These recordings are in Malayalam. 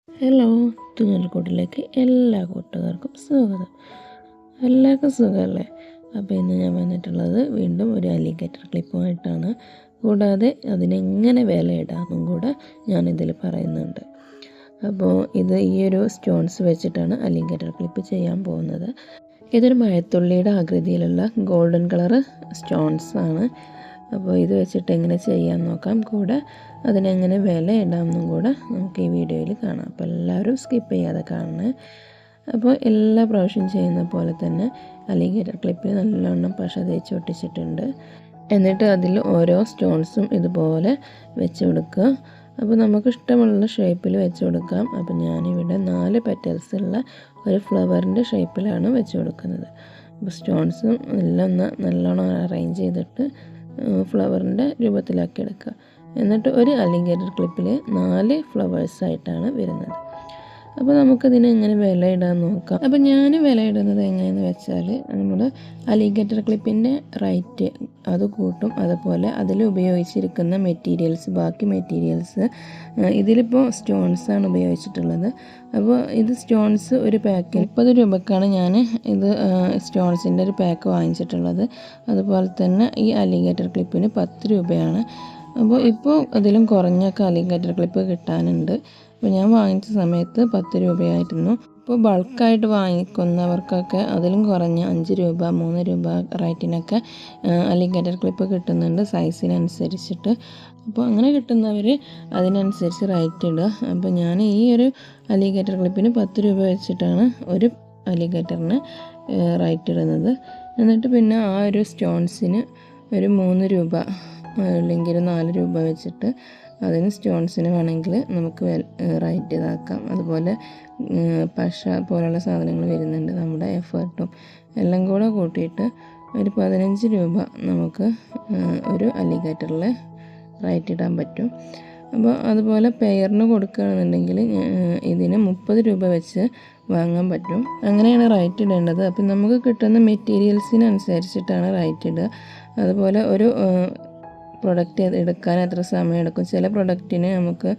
ഹലോ, തുന്നൽക്കൂട്ടിലേക്ക് എല്ലാ കൂട്ടുകാർക്കും സ്വാഗതം. എല്ലാവർക്കും സുഖമല്ലേ? അപ്പോൾ ഇന്ന് ഞാൻ വന്നിട്ടുള്ളത് വീണ്ടും ഒരു അലിഗേറ്റർ ക്ലിപ്പുമായിട്ടാണ്. കൂടാതെ അതിനെങ്ങനെ വിലയിടാമെന്നും കൂടെ ഞാനിതിൽ പറയുന്നുണ്ട്. അപ്പോൾ ഇത് ഈ ഒരു സ്റ്റോൺസ് വെച്ചിട്ടാണ് അലിഗേറ്റർ ക്ലിപ്പ് ചെയ്യാൻ പോകുന്നത്. ഇതൊരു മഴത്തുള്ളിയുടെ ആകൃതിയിലുള്ള ഗോൾഡൻ കളർ സ്റ്റോൺസ് ആണ്. അപ്പോൾ ഇത് വെച്ചിട്ട് എങ്ങനെ ചെയ്യാൻ നോക്കാം, കൂടെ അതിനെങ്ങനെ വില ഇടാമെന്നും കൂടെ നമുക്ക് ഈ വീഡിയോയിൽ കാണാം. അപ്പോൾ എല്ലാവരും സ്കിപ്പ് ചെയ്യാതെ കാണണേ. അപ്പോൾ എല്ലാ പ്രാവശ്യം ചെയ്യുന്ന പോലെ തന്നെ അലിഗേറ്റർ ക്ലിപ്പിൽ നല്ലോണം പശ തേച്ച് ഒട്ടിച്ചിട്ടുണ്ട്. എന്നിട്ട് അതിൽ ഓരോ സ്റ്റോൺസും ഇതുപോലെ വെച്ച് കൊടുക്കുക. അപ്പോൾ നമുക്ക് ഇഷ്ടമുള്ള ഷേപ്പിൽ വെച്ച് കൊടുക്കാം. അപ്പോൾ ഞാനിവിടെ 4 പെറ്റൽസ് ഉള്ള ഒരു ഫ്ലവറിൻ്റെ ഷേപ്പിലാണ് വെച്ച് കൊടുക്കുന്നത്. അപ്പോൾ സ്റ്റോൺസും എല്ലാം നല്ലോണം അറേഞ്ച് ചെയ്തിട്ട് ഫ്ലവറിൻ്റെ രൂപത്തിലാക്കി എടുക്കുക. എന്നിട്ട് ഒരു അലിഗേറ്റർ ക്ലിപ്പിൽ 4 ഫ്ലവേഴ്സായിട്ടാണ് വരുന്നത്. അപ്പോൾ നമുക്കതിന് എങ്ങനെ വില ഇടാൻ നോക്കാം. അപ്പോൾ ഞാൻ വില ഇടുന്നത് എങ്ങനെയെന്ന് വെച്ചാൽ, നമ്മൾ അലിഗേറ്റർ ക്ലിപ്പിൻ്റെ റൈറ്റ് അത് കൂട്ടും. അതുപോലെ അതിൽ ഉപയോഗിച്ചിരിക്കുന്ന മെറ്റീരിയൽസ്, ബാക്കി മെറ്റീരിയൽസ് ഇതിലിപ്പോൾ സ്റ്റോൺസാണ് ഉപയോഗിച്ചിട്ടുള്ളത്. അപ്പോൾ ഇത് സ്റ്റോൺസ് ഒരു പാക്കിൽ 30 രൂപക്കാണ് ഞാൻ ഇത് സ്റ്റോൺസിൻ്റെ ഒരു പാക്ക് വാങ്ങിച്ചിട്ടുള്ളത്. അതുപോലെ തന്നെ ഈ അലിഗേറ്റർ ക്ലിപ്പിന് 10 രൂപയാണ്. അപ്പോൾ ഇപ്പോൾ അതിലും കുറഞ്ഞൊക്കെ അലിഗേറ്റർ ക്ലിപ്പ് കിട്ടാനുണ്ട്. അപ്പോൾ ഞാൻ വാങ്ങിച്ച സമയത്ത് 10 രൂപയായിരുന്നു. ഇപ്പോൾ ബൾക്കായിട്ട് വാങ്ങിക്കുന്നവർക്കൊക്കെ അതിലും കുറഞ്ഞ 5 രൂപ 3 രൂപ റേറ്റിനൊക്കെ അലിഗേറ്റർ ക്ലിപ്പ് കിട്ടുന്നുണ്ട്, സൈസിനനുസരിച്ചിട്ട്. അപ്പോൾ അങ്ങനെ കിട്ടുന്നവർ അതിനനുസരിച്ച് റേറ്റ് ഇടുക. അപ്പോൾ ഞാൻ ഈ ഒരു അലിഗേറ്റർ ക്ലിപ്പിന് 10 രൂപ വെച്ചിട്ടാണ് ഒരു അലിഗേറ്ററിന് റേറ്റ് ഇടുന്നത്. എന്നിട്ട് പിന്നെ ആ ഒരു സ്റ്റോൺസിന് ഒരു 3 രൂപ അല്ലെങ്കിൽ 4 രൂപ വെച്ചിട്ട് അതിന് സ്റ്റോൺസിന് വേണമെങ്കിൽ നമുക്ക് റേറ്റ് ഇതാക്കാം. അതുപോലെ പശ പോലുള്ള സാധനങ്ങൾ വരുന്നുണ്ട്, നമ്മുടെ എഫേർട്ടും എല്ലാം കൂടെ കൂട്ടിയിട്ട് ഒരു 15 രൂപ നമുക്ക് ഒരു അലിഗേറ്ററിൽ റേറ്റ് ഇടാൻ പറ്റും. അപ്പോൾ അതുപോലെ പെയറിന് കൊടുക്കുകയാണെന്നുണ്ടെങ്കിൽ ഇതിന് 30 രൂപ വെച്ച് വാങ്ങാൻ പറ്റും. അങ്ങനെയാണ് റേറ്റ് ഇടേണ്ടത്. അപ്പം നമുക്ക് കിട്ടുന്ന മെറ്റീരിയൽസിനനുസരിച്ചിട്ടാണ് റേറ്റ് ഇടുക. അതുപോലെ ഒരു പ്രൊഡക്റ്റ് എടുക്കാൻ എത്ര സമയം എടുക്കും, ചില പ്രൊഡക്റ്റിന് നമുക്ക്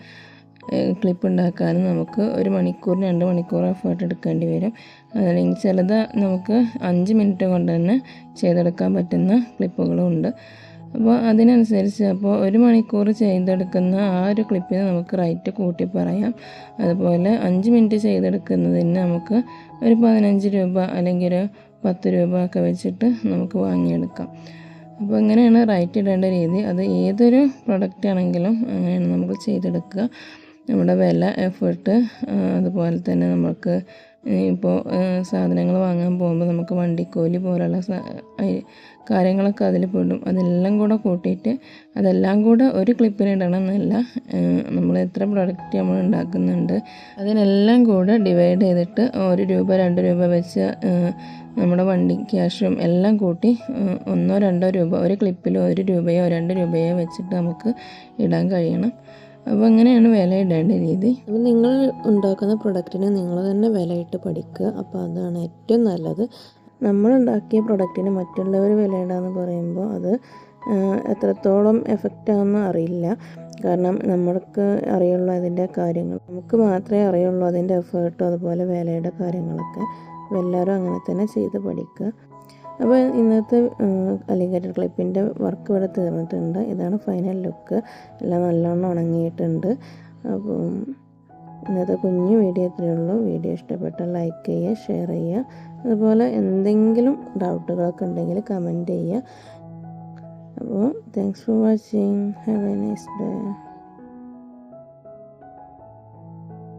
ക്ലിപ്പ് ഉണ്ടാക്കാനും നമുക്ക് 1 മണിക്കൂർ 2 മണിക്കൂർ എഫേർട്ട് എടുക്കേണ്ടി വരും. അല്ലെങ്കിൽ ചിലത് നമുക്ക് 5 മിനിറ്റ് കൊണ്ട് തന്നെ ചെയ്തെടുക്കാൻ പറ്റുന്ന ക്ലിപ്പുകളും ഉണ്ട്. അപ്പോൾ അതിനനുസരിച്ച് അപ്പോൾ 1 മണിക്കൂർ ചെയ്തെടുക്കുന്ന ആ ഒരു ക്ലിപ്പിന് നമുക്ക് റേറ്റ് കൂട്ടി പറയാം. അതുപോലെ 5 മിനിറ്റ് ചെയ്തെടുക്കുന്നതിന് നമുക്ക് ഒരു 15 രൂപ അല്ലെങ്കിൽ ഒരു 10 രൂപ ഒക്കെ വെച്ചിട്ട് നമുക്ക് വാങ്ങിയെടുക്കാം. അപ്പോൾ അങ്ങനെയാണ് റേറ്റ് ഇടേണ്ട രീതി. അത് ഏതൊരു പ്രൊഡക്റ്റ് ആണെങ്കിലും അങ്ങനെയാണ് നമുക്ക് ചെയ്തെടുക്കുക. നമ്മുടെ വില, എഫേർട്ട്, അതുപോലെ തന്നെ നമുക്ക് ഇപ്പോൾ സാധനങ്ങൾ വാങ്ങാൻ പോകുമ്പോൾ നമുക്ക് വണ്ടിക്കൂലി പോലുള്ള കാര്യങ്ങളൊക്കെ അതിൽ പെടും. അതെല്ലാം കൂടെ കൂട്ടിയിട്ട് അതെല്ലാം കൂടെ ഒരു ക്ലിപ്പിന് ഇടണം എന്നല്ല, നമ്മൾ എത്ര പ്രൊഡക്റ്റ് നമ്മൾ ഉണ്ടാക്കുന്നുണ്ട് അതിനെല്ലാം കൂടെ ഡിവൈഡ് ചെയ്തിട്ട് 1 രൂപ 2 രൂപ വെച്ച് നമ്മുടെ വണ്ടി ക്യാഷും എല്ലാം കൂട്ടി 1 2 രൂപ ഒരു ക്ലിപ്പിൽ 1 രൂപയോ 2 രൂപയോ വെച്ചിട്ട് നമുക്ക് ഇടാൻ കഴിയണം. അപ്പോൾ അങ്ങനെയാണ് വില ഇടേണ്ട രീതി. അപ്പോൾ നിങ്ങൾ ഉണ്ടാക്കുന്ന പ്രൊഡക്റ്റിന് നിങ്ങൾ തന്നെ വിലയിട്ട് പഠിക്കുക. അപ്പോൾ അതാണ് ഏറ്റവും നല്ലത്. നമ്മളുണ്ടാക്കിയ പ്രൊഡക്റ്റിന് മറ്റുള്ളവർ വിലയിടാന്ന് പറയുമ്പോൾ അത് എത്രത്തോളം എഫക്റ്റ് ആണെന്ന് അറിയില്ല. കാരണം നമ്മൾക്ക് അറിയുള്ളൂ അതിൻ്റെ കാര്യങ്ങൾ, നമുക്ക് മാത്രമേ അറിയുള്ളൂ അതിൻ്റെ എഫേർട്ടും അതുപോലെ വിലയുടെ കാര്യങ്ങളൊക്കെ. അപ്പോൾ എല്ലാവരും അങ്ങനെ തന്നെ ചെയ്ത് പഠിക്കുക. അപ്പോൾ ഇന്നത്തെ അലിഗേറ്റർ ക്ലിപ്പിൻ്റെ വർക്ക് ഇവിടെ തീർന്നിട്ടുണ്ട്. ഇതാണ് ഫൈനൽ ലുക്ക്. എല്ലാം നല്ലോണം ഉണങ്ങിയിട്ടുണ്ട്. അപ്പോൾ ഇന്നത്തെ കുഞ്ഞു വീഡിയോ ഇത്രയേ ഉള്ളൂ. വീഡിയോ ഇഷ്ടപ്പെട്ടാൽ ലൈക്ക് ചെയ്യുക, ഷെയർ ചെയ്യുക. അതുപോലെ എന്തെങ്കിലും ഡൗട്ടുകളൊക്കെ ഉണ്ടെങ്കിൽ കമൻറ്റ് ചെയ്യുക. അപ്പോൾ thanks for watching. Have A nice day.